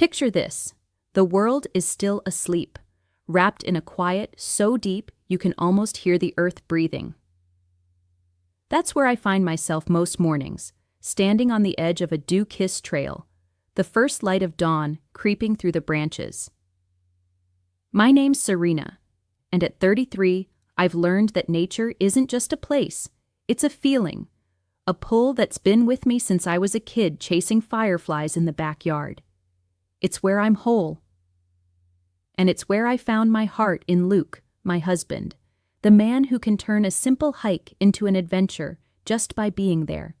Picture this. The world is still asleep, wrapped in a quiet so deep you can almost hear the earth breathing. That's where I find myself most mornings, standing on the edge of a dew-kissed trail, the first light of dawn creeping through the branches. My name's Serena, and at 33, I've learned that nature isn't just a place, it's a feeling, a pull that's been with me since I was a kid chasing fireflies in the backyard. It's where I'm whole. And it's where I found my heart in Luke, my husband, the man who can turn a simple hike into an adventure just by being there.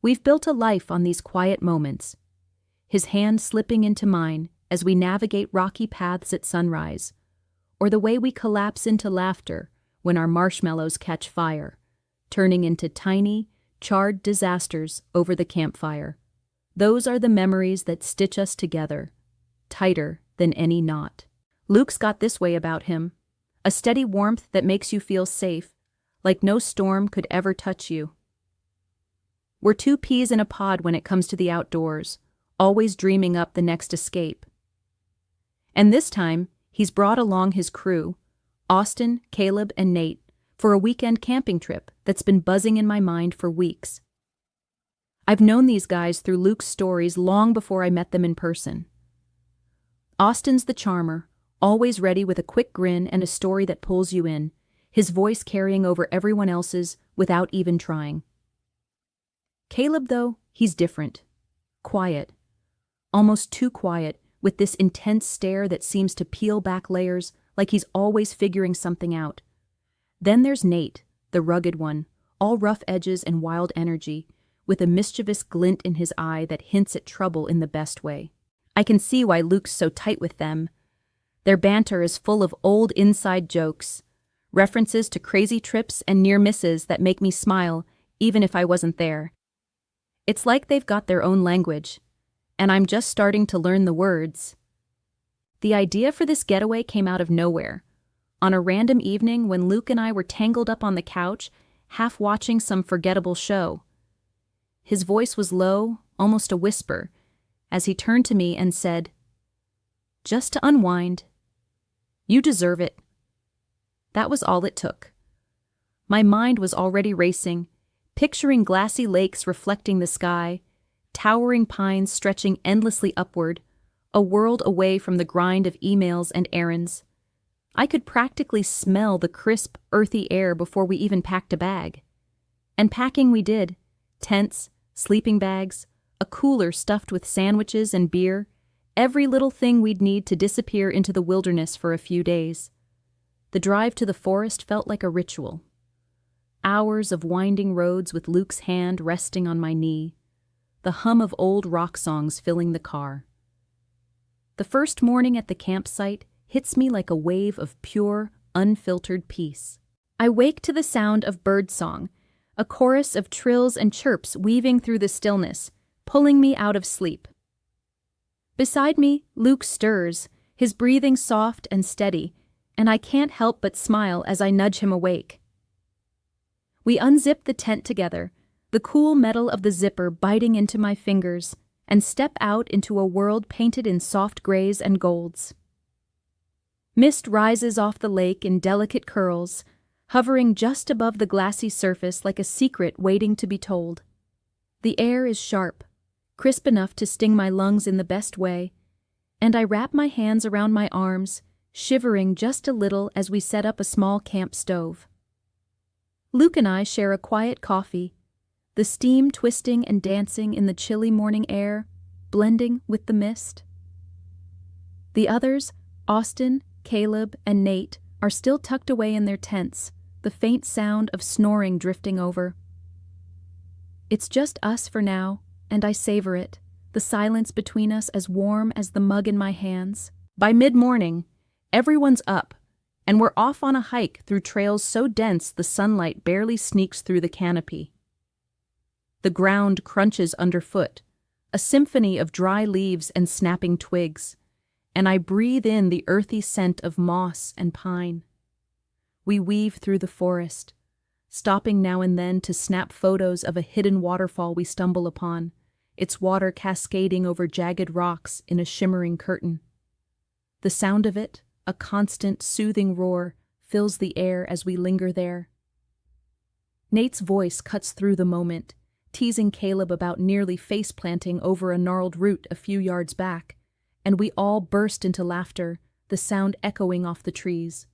We've built a life on these quiet moments, his hand slipping into mine as we navigate rocky paths at sunrise, or the way we collapse into laughter when our marshmallows catch fire, turning into tiny, charred disasters over the campfire. Those are the memories that stitch us together, tighter than any knot. Luke's got this way about him, a steady warmth that makes you feel safe, like no storm could ever touch you. We're two peas in a pod when it comes to the outdoors, always dreaming up the next escape. And this time, he's brought along his crew, Austin, Caleb, and Nate, for a weekend camping trip that's been buzzing in my mind for weeks. I've known these guys through Luke's stories long before I met them in person. Austin's the charmer, always ready with a quick grin and a story that pulls you in, his voice carrying over everyone else's without even trying. Caleb, though, he's different. Quiet. Almost too quiet, with this intense stare that seems to peel back layers like he's always figuring something out. Then there's Nate, the rugged one, all rough edges and wild energy, with a mischievous glint in his eye that hints at trouble in the best way. I can see why Luke's so tight with them. Their banter is full of old inside jokes, references to crazy trips and near misses that make me smile even if I wasn't there. It's like they've got their own language, and I'm just starting to learn the words. The idea for this getaway came out of nowhere, on a random evening when Luke and I were tangled up on the couch, half watching some forgettable show. His voice was low, almost a whisper, as he turned to me and said, "Just to unwind. You deserve it." That was all it took. My mind was already racing, picturing glassy lakes reflecting the sky, towering pines stretching endlessly upward, a world away from the grind of emails and errands. I could practically smell the crisp, earthy air before we even packed a bag. And packing we did. Tents, sleeping bags, a cooler stuffed with sandwiches and beer, every little thing we'd need to disappear into the wilderness for a few days. The drive to the forest felt like a ritual. Hours of winding roads with Luke's hand resting on my knee, the hum of old rock songs filling the car. The first morning at the campsite hits me like a wave of pure, unfiltered peace. I wake to the sound of birdsong, a chorus of trills and chirps weaving through the stillness, pulling me out of sleep. Beside me, Luke stirs, his breathing soft and steady, and I can't help but smile as I nudge him awake. We unzip the tent together, the cool metal of the zipper biting into my fingers, and step out into a world painted in soft grays and golds. Mist rises off the lake in delicate curls, hovering just above the glassy surface like a secret waiting to be told. The air is sharp, crisp enough to sting my lungs in the best way, and I wrap my hands around my arms, shivering just a little as we set up a small camp stove. Luke and I share a quiet coffee, the steam twisting and dancing in the chilly morning air, blending with the mist. The others, Austin, Caleb, and Nate, are still tucked away in their tents, the faint sound of snoring drifting over. It's just us for now, and I savor it, the silence between us as warm as the mug in my hands. By mid-morning, everyone's up, and we're off on a hike through trails so dense the sunlight barely sneaks through the canopy. The ground crunches underfoot, a symphony of dry leaves and snapping twigs, and I breathe in the earthy scent of moss and pine. We weave through the forest, stopping now and then to snap photos of a hidden waterfall we stumble upon, its water cascading over jagged rocks in a shimmering curtain. The sound of it, a constant, soothing roar, fills the air as we linger there. Nate's voice cuts through the moment, teasing Caleb about nearly face-planting over a gnarled root a few yards back, and we all burst into laughter, the sound echoing off the trees.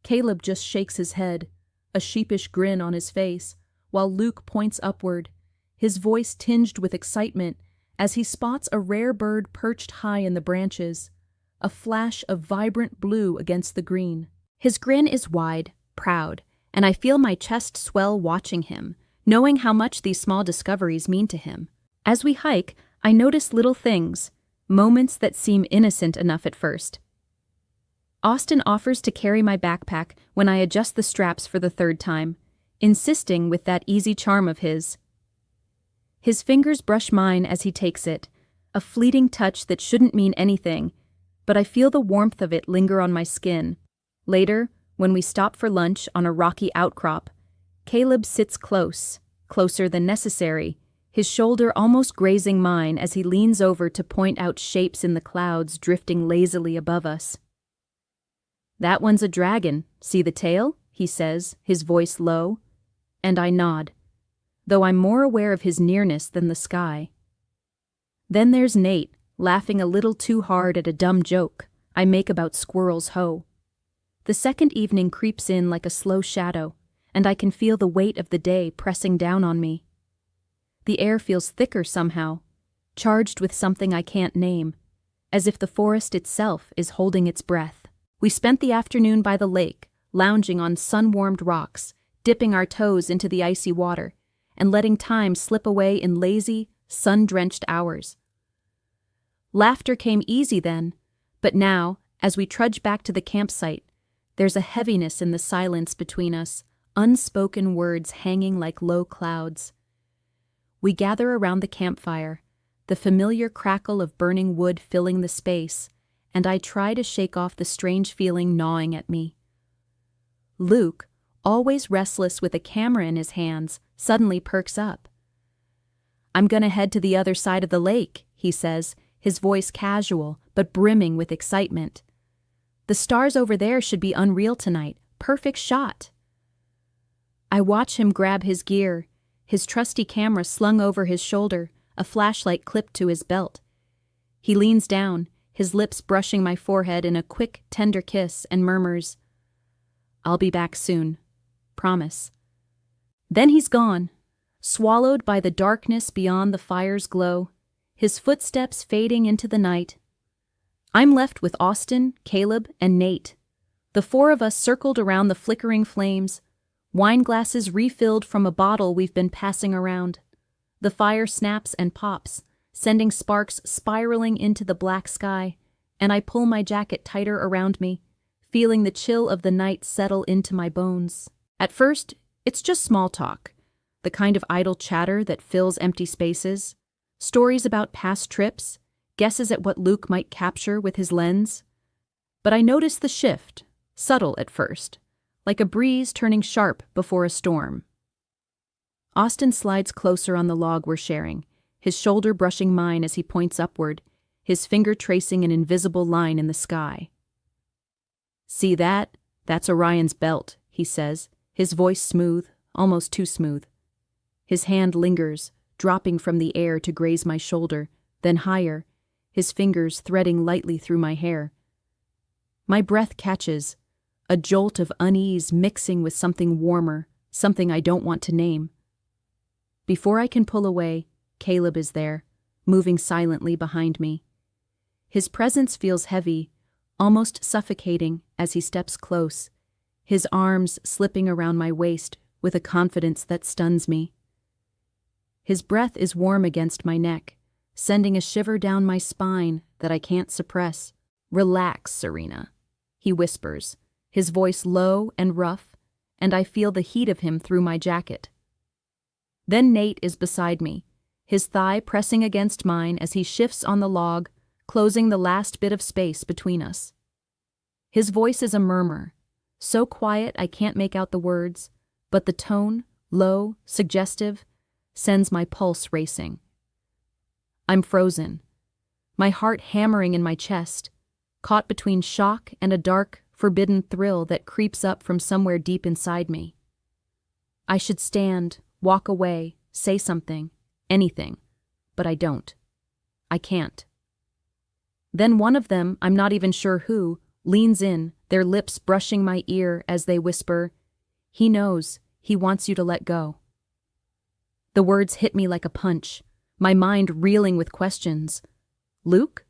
Caleb just shakes his head, a sheepish grin on his face, while Luke points upward, his voice tinged with excitement as he spots a rare bird perched high in the branches, a flash of vibrant blue against the green. His grin is wide, proud, and I feel my chest swell watching him, knowing how much these small discoveries mean to him. As we hike, I notice little things, moments that seem innocent enough at first. Austin offers to carry my backpack when I adjust the straps for the third time, insisting with that easy charm of his. His fingers brush mine as he takes it, a fleeting touch that shouldn't mean anything, but I feel the warmth of it linger on my skin. Later, when we stop for lunch on a rocky outcrop, Caleb sits close, closer than necessary, his shoulder almost grazing mine as he leans over to point out shapes in the clouds drifting lazily above us. "That one's a dragon, see the tail?" he says, his voice low, and I nod, though I'm more aware of his nearness than the sky. Then there's Nate, laughing a little too hard at a dumb joke I make about squirrels' hoe. The second evening creeps in like a slow shadow, and I can feel the weight of the day pressing down on me. The air feels thicker somehow, charged with something I can't name, as if the forest itself is holding its breath. We spent the afternoon by the lake, lounging on sun-warmed rocks, dipping our toes into the icy water, and letting time slip away in lazy, sun-drenched hours. Laughter came easy then, but now, as we trudge back to the campsite, there's a heaviness in the silence between us, unspoken words hanging like low clouds. We gather around the campfire, the familiar crackle of burning wood filling the space, and I try to shake off the strange feeling gnawing at me. Luke, always restless with a camera in his hands, suddenly perks up. "I'm gonna head to the other side of the lake," he says, his voice casual but brimming with excitement. "The stars over there should be unreal tonight, perfect shot." I watch him grab his gear, his trusty camera slung over his shoulder, a flashlight clipped to his belt. He leans down, his lips brushing my forehead in a quick, tender kiss, and murmurs, "I'll be back soon. Promise." Then he's gone, swallowed by the darkness beyond the fire's glow, his footsteps fading into the night. I'm left with Austin, Caleb, and Nate. The four of us circled around the flickering flames, wine glasses refilled from a bottle we've been passing around. The fire snaps and pops, sending sparks spiraling into the black sky, and I pull my jacket tighter around me, feeling the chill of the night settle into my bones. At first, it's just small talk, the kind of idle chatter that fills empty spaces, stories about past trips, guesses at what Luke might capture with his lens. But I notice the shift, subtle at first, like a breeze turning sharp before a storm. Austin slides closer on the log we're sharing, his shoulder brushing mine as he points upward, his finger tracing an invisible line in the sky. "See that? That's Orion's belt," he says, his voice smooth, almost too smooth. His hand lingers, dropping from the air to graze my shoulder, then higher, his fingers threading lightly through my hair. My breath catches, a jolt of unease mixing with something warmer, something I don't want to name. Before I can pull away, Caleb is there, moving silently behind me. His presence feels heavy, almost suffocating as he steps close, his arms slipping around my waist with a confidence that stuns me. His breath is warm against my neck, sending a shiver down my spine that I can't suppress. "Relax, Serena," he whispers, his voice low and rough, and I feel the heat of him through my jacket. Then Nate is beside me, his thigh pressing against mine as he shifts on the log, closing the last bit of space between us. His voice is a murmur, so quiet I can't make out the words, but the tone, low, suggestive, sends my pulse racing. I'm frozen, my heart hammering in my chest, caught between shock and a dark, forbidden thrill that creeps up from somewhere deep inside me. I should stand, walk away, say something, anything, but I don't. I can't. Then one of them, I'm not even sure who, leans in, their lips brushing my ear as they whisper, "He knows, he wants you to let go." The words hit me like a punch, my mind reeling with questions. Luke?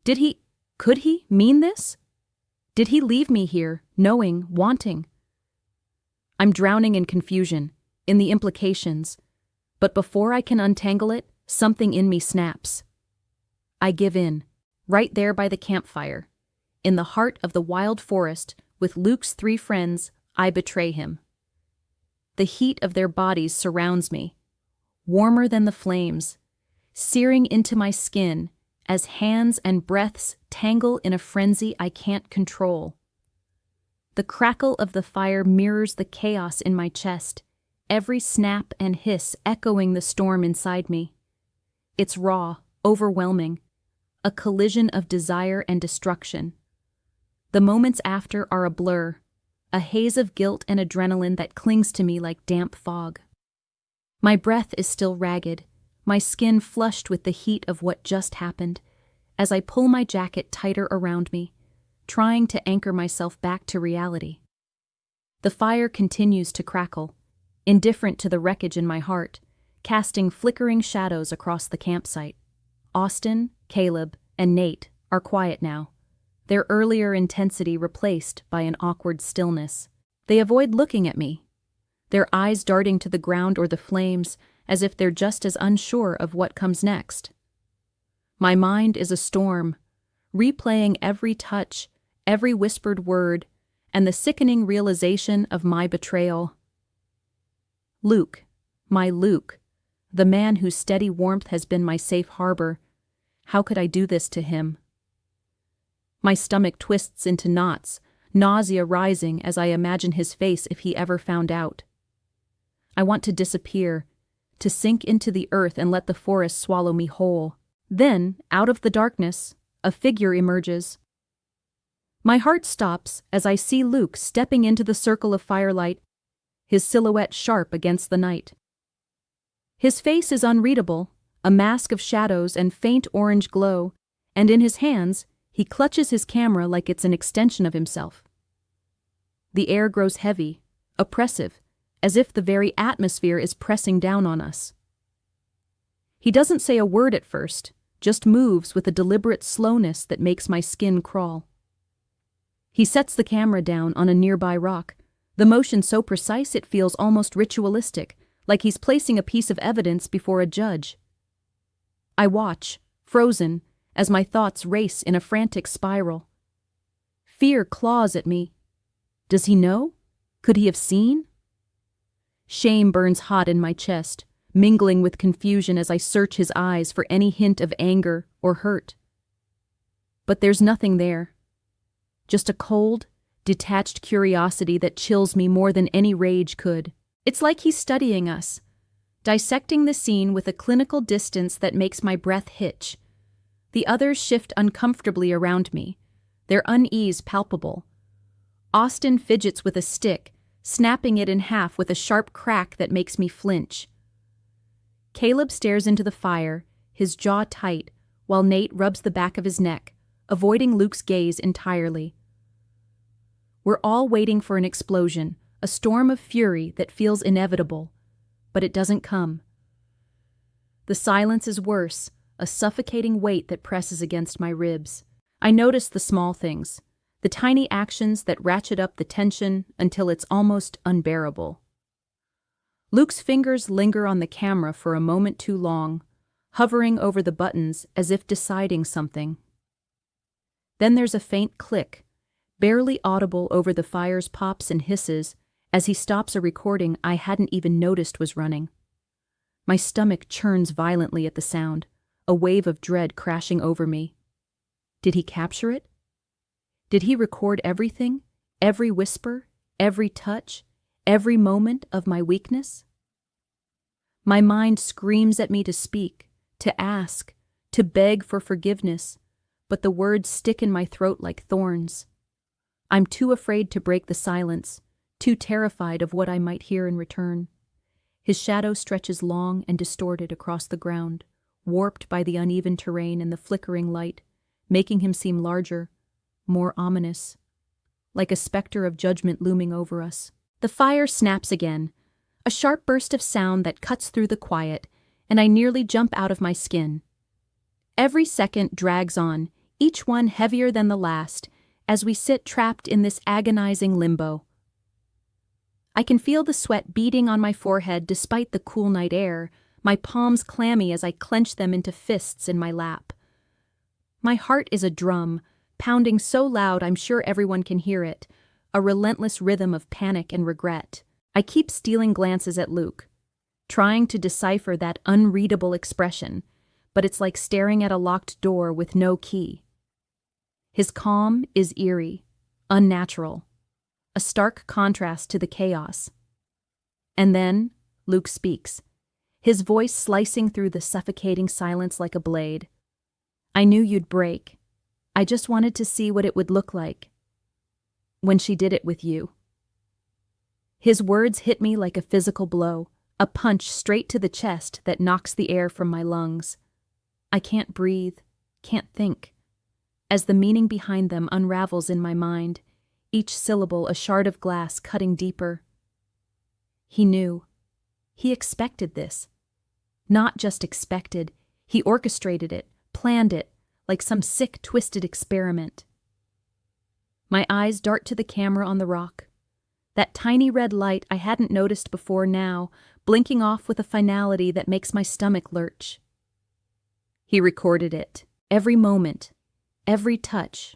Could he mean this? Did he leave me here, knowing, wanting? I'm drowning in confusion, in the implications, but before I can untangle it, something in me snaps. I give in, right there by the campfire. In the heart of the wild forest, with Luke's 3 friends, I betray him. The heat of their bodies surrounds me, warmer than the flames, searing into my skin as hands and breaths tangle in a frenzy I can't control. The crackle of the fire mirrors the chaos in my chest, every snap and hiss echoing the storm inside me. It's raw, overwhelming, a collision of desire and destruction. The moments after are a blur, a haze of guilt and adrenaline that clings to me like damp fog. My breath is still ragged, my skin flushed with the heat of what just happened, as I pull my jacket tighter around me, trying to anchor myself back to reality. The fire continues to crackle, indifferent to the wreckage in my heart, casting flickering shadows across the campsite. Austin, Caleb, and Nate are quiet now, their earlier intensity replaced by an awkward stillness. They avoid looking at me, their eyes darting to the ground or the flames as if they're just as unsure of what comes next. My mind is a storm, replaying every touch, every whispered word, and the sickening realization of my betrayal. Luke, my Luke, the man whose steady warmth has been my safe harbor. How could I do this to him? My stomach twists into knots, nausea rising as I imagine his face if he ever found out. I want to disappear, to sink into the earth and let the forest swallow me whole. Then, out of the darkness, a figure emerges. My heart stops as I see Luke stepping into the circle of firelight, his silhouette sharp against the night. His face is unreadable, a mask of shadows and faint orange glow, and in his hands, he clutches his camera like it's an extension of himself. The air grows heavy, oppressive, as if the very atmosphere is pressing down on us. He doesn't say a word at first, just moves with a deliberate slowness that makes my skin crawl. He sets the camera down on a nearby rock, the motion so precise it feels almost ritualistic, like he's placing a piece of evidence before a judge. I watch, frozen, as my thoughts race in a frantic spiral. Fear claws at me. Does he know? Could he have seen? Shame burns hot in my chest, mingling with confusion as I search his eyes for any hint of anger or hurt. But there's nothing there. Just a cold, detached curiosity that chills me more than any rage could. It's like he's studying us, dissecting the scene with a clinical distance that makes my breath hitch. The others shift uncomfortably around me, their unease palpable. Austin fidgets with a stick, snapping it in half with a sharp crack that makes me flinch. Caleb stares into the fire, his jaw tight, while Nate rubs the back of his neck, avoiding Luke's gaze entirely. We're all waiting for an explosion, a storm of fury that feels inevitable, but it doesn't come. The silence is worse, a suffocating weight that presses against my ribs. I notice the small things, the tiny actions that ratchet up the tension until it's almost unbearable. Luke's fingers linger on the camera for a moment too long, hovering over the buttons as if deciding something. Then there's a faint click, barely audible over the fire's pops and hisses, as he stops a recording I hadn't even noticed was running. My stomach churns violently at the sound, a wave of dread crashing over me. Did he capture it? Did he record everything, every whisper, every touch, every moment of my weakness? My mind screams at me to speak, to ask, to beg for forgiveness, but the words stick in my throat like thorns. I'm too afraid to break the silence, too terrified of what I might hear in return. His shadow stretches long and distorted across the ground, warped by the uneven terrain and the flickering light, making him seem larger, more ominous, like a specter of judgment looming over us. The fire snaps again, a sharp burst of sound that cuts through the quiet, and I nearly jump out of my skin. Every second drags on, each one heavier than the last, as we sit trapped in this agonizing limbo. I can feel the sweat beading on my forehead despite the cool night air, my palms clammy as I clench them into fists in my lap. My heart is a drum, pounding so loud I'm sure everyone can hear it, a relentless rhythm of panic and regret. I keep stealing glances at Luke, trying to decipher that unreadable expression, but it's like staring at a locked door with no key. His calm is eerie, unnatural, a stark contrast to the chaos. And then Luke speaks, his voice slicing through the suffocating silence like a blade. I knew you'd break. I just wanted to see what it would look like when she did it with you. His words hit me like a physical blow, a punch straight to the chest that knocks the air from my lungs. I can't breathe, can't think. As the meaning behind them unravels in my mind, each syllable a shard of glass cutting deeper. He knew. He expected this. Not just expected, he orchestrated it, planned it, like some sick, twisted experiment. My eyes dart to the camera on the rock. That tiny red light I hadn't noticed before now, blinking off with a finality that makes my stomach lurch. He recorded it, every moment, every touch,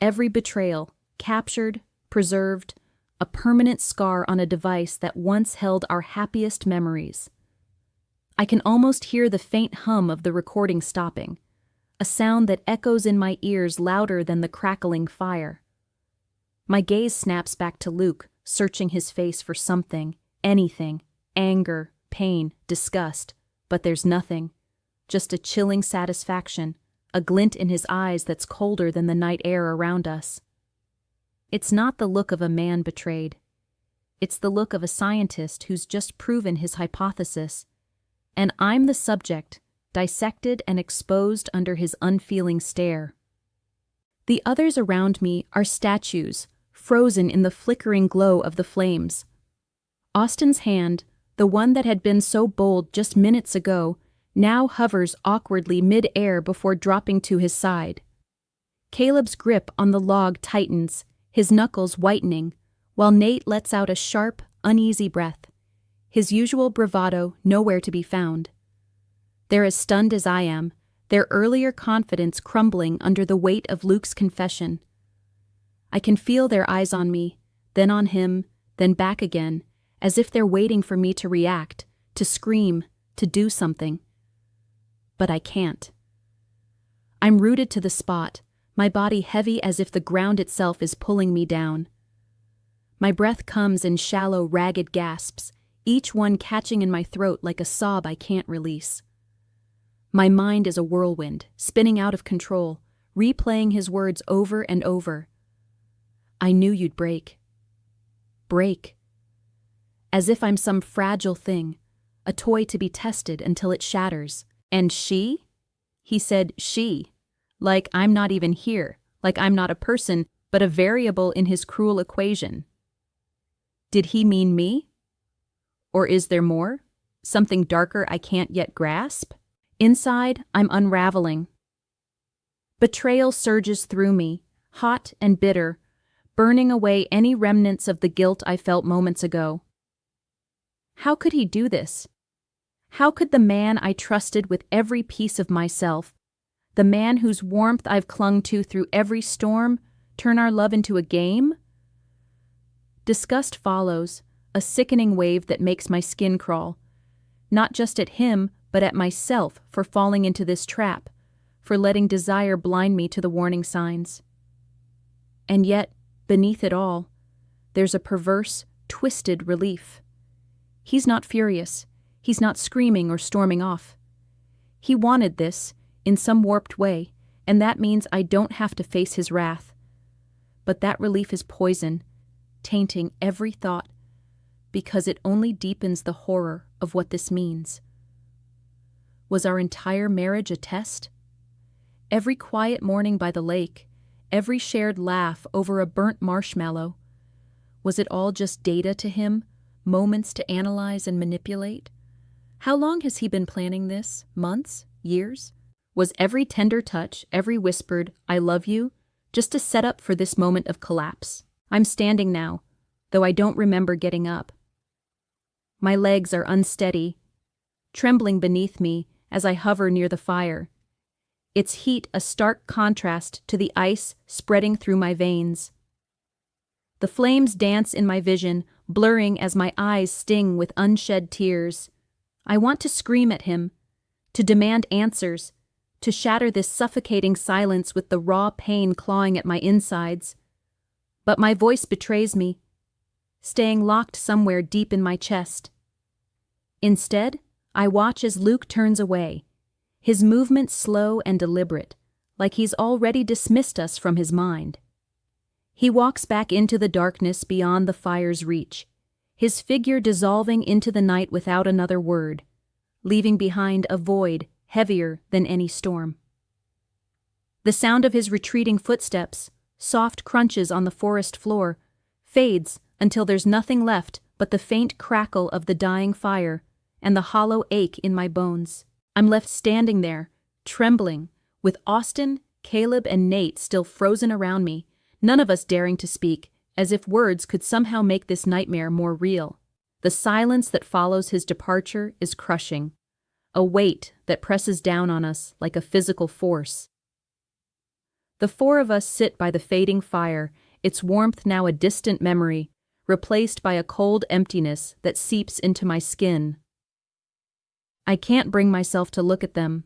every betrayal, captured, preserved, a permanent scar on a device that once held our happiest memories. I can almost hear the faint hum of the recording stopping, a sound that echoes in my ears louder than the crackling fire. My gaze snaps back to Luke, searching his face for something, anything, anger, pain, disgust, but there's nothing. Just a chilling satisfaction, a glint in his eyes that's colder than the night air around us. It's not the look of a man betrayed. It's the look of a scientist who's just proven his hypothesis. And I'm the subject, dissected and exposed under his unfeeling stare. The others around me are statues, frozen in the flickering glow of the flames. Austin's hand, the one that had been so bold just minutes ago, now hovers awkwardly mid-air before dropping to his side. Caleb's grip on the log tightens, his knuckles whitening, while Nate lets out a sharp, uneasy breath, his usual bravado nowhere to be found. They're as stunned as I am, their earlier confidence crumbling under the weight of Luke's confession. I can feel their eyes on me, then on him, then back again, as if they're waiting for me to react, to scream, to do something. But I can't. I'm rooted to the spot, my body heavy as if the ground itself is pulling me down. My breath comes in shallow, ragged gasps, each one catching in my throat like a sob I can't release. My mind is a whirlwind, spinning out of control, replaying his words over and over. I knew you'd break. Break. As if I'm some fragile thing, a toy to be tested until it shatters. And she? He said she, like I'm not even here, like I'm not a person, but a variable in his cruel equation. Did he mean me? Or is there more? Something darker I can't yet grasp? Inside, I'm unraveling. Betrayal surges through me, hot and bitter, burning away any remnants of the guilt I felt moments ago. How could he do this? How could the man I trusted with every piece of myself, the man whose warmth I've clung to through every storm, turn our love into a game? Disgust follows, a sickening wave that makes my skin crawl, not just at him, but at myself for falling into this trap, for letting desire blind me to the warning signs. And yet, beneath it all, there's a perverse, twisted relief. He's not furious. He's not screaming or storming off. He wanted this, in some warped way, and that means I don't have to face his wrath. But that relief is poison, tainting every thought, because it only deepens the horror of what this means. Was our entire marriage a test? Every quiet morning by the lake, every shared laugh over a burnt marshmallow, was it all just data to him, moments to analyze and manipulate? How long has he been planning this? Months? Years? Was every tender touch, every whispered, "I love you," just a setup for this moment of collapse? I'm standing now, though I don't remember getting up. My legs are unsteady, trembling beneath me as I hover near the fire, its heat a stark contrast to the ice spreading through my veins. The flames dance in my vision, blurring as my eyes sting with unshed tears. I want to scream at him, to demand answers, to shatter this suffocating silence with the raw pain clawing at my insides. But my voice betrays me, staying locked somewhere deep in my chest. Instead, I watch as Luke turns away, his movements slow and deliberate, like he's already dismissed us from his mind. He walks back into the darkness beyond the fire's reach, his figure dissolving into the night without another word, leaving behind a void heavier than any storm. The sound of his retreating footsteps, soft crunches on the forest floor, fades until there's nothing left but the faint crackle of the dying fire and the hollow ache in my bones. I'm left standing there, trembling, with Austin, Caleb, and Nate still frozen around me, none of us daring to speak, as if words could somehow make this nightmare more real. The silence that follows his departure is crushing, a weight that presses down on us like a physical force. The four of us sit by the fading fire, its warmth now a distant memory, replaced by a cold emptiness that seeps into my skin. I can't bring myself to look at them,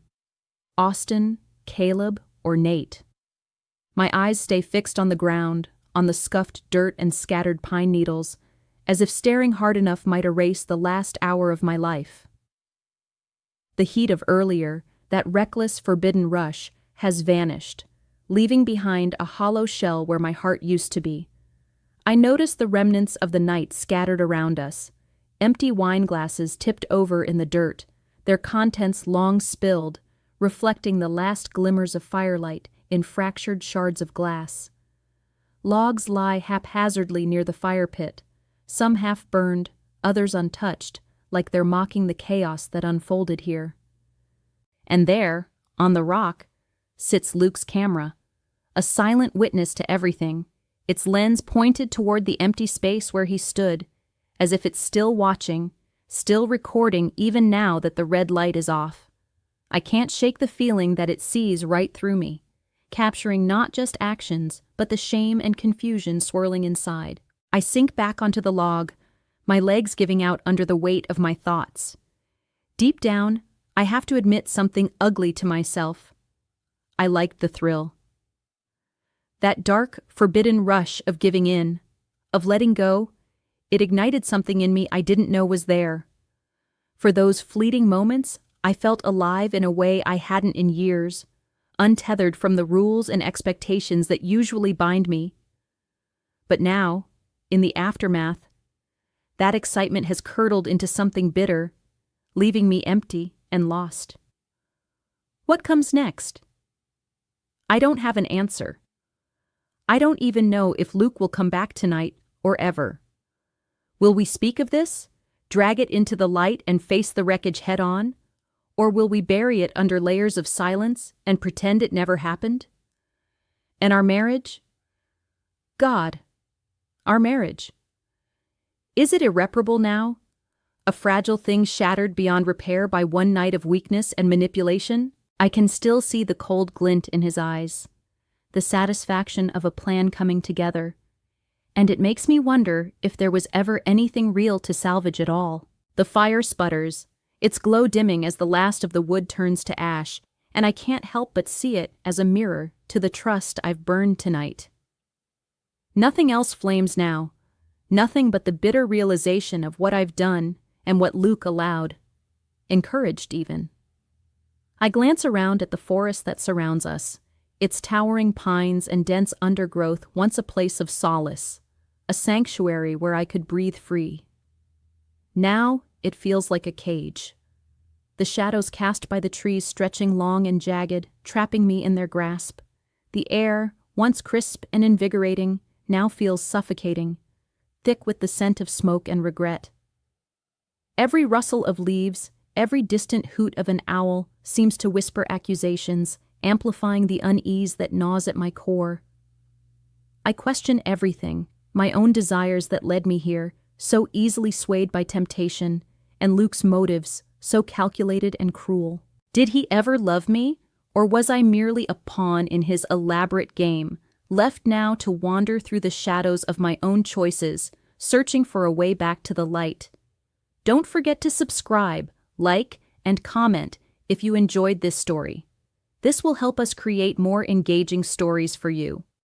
Austin, Caleb, or Nate. My eyes stay fixed on the ground, on the scuffed dirt and scattered pine needles, as if staring hard enough might erase the last hour of my life. The heat of earlier, that reckless, forbidden rush, has vanished, leaving behind a hollow shell where my heart used to be. I notice the remnants of the night scattered around us, empty wine glasses tipped over in the dirt, their contents long spilled, reflecting the last glimmers of firelight in fractured shards of glass. Logs lie haphazardly near the fire pit, some half-burned, others untouched, like they're mocking the chaos that unfolded here. And there, on the rock, sits Luke's camera, a silent witness to everything, its lens pointed toward the empty space where he stood, as if it's still watching, still recording even now that the red light is off. I can't shake the feeling that it sees right through me, capturing not just actions, but the shame and confusion swirling inside. I sink back onto the log, my legs giving out under the weight of my thoughts. Deep down, I have to admit something ugly to myself. I liked the thrill. That dark, forbidden rush of giving in, of letting go, it ignited something in me I didn't know was there. For those fleeting moments, I felt alive in a way I hadn't in years, untethered from the rules and expectations that usually bind me. But now, in the aftermath, that excitement has curdled into something bitter, leaving me empty and lost. What comes next? I don't have an answer. I don't even know if Luke will come back tonight or ever. Will we speak of this, drag it into the light and face the wreckage head-on? Or will we bury it under layers of silence and pretend it never happened? And our marriage? God, our marriage. Is it irreparable now? A fragile thing shattered beyond repair by one night of weakness and manipulation? I can still see the cold glint in his eyes, the satisfaction of a plan coming together. And it makes me wonder if there was ever anything real to salvage at all. The fire sputters, its glow dimming as the last of the wood turns to ash, and I can't help but see it as a mirror to the trust I've burned tonight. Nothing else flames now, nothing but the bitter realization of what I've done and what Luke allowed, encouraged even. I glance around at the forest that surrounds us, its towering pines and dense undergrowth once a place of solace, a sanctuary where I could breathe free. Now it feels like a cage. The shadows cast by the trees stretching long and jagged, trapping me in their grasp. The air, once crisp and invigorating, now feels suffocating, thick with the scent of smoke and regret. Every rustle of leaves, every distant hoot of an owl seems to whisper accusations, amplifying the unease that gnaws at my core. I question everything, my own desires that led me here, so easily swayed by temptation, and Luke's motives, so calculated and cruel. Did he ever love me, or was I merely a pawn in his elaborate game, left now to wander through the shadows of my own choices, searching for a way back to the light? Don't forget to subscribe, like, and comment if you enjoyed this story. This will help us create more engaging stories for you.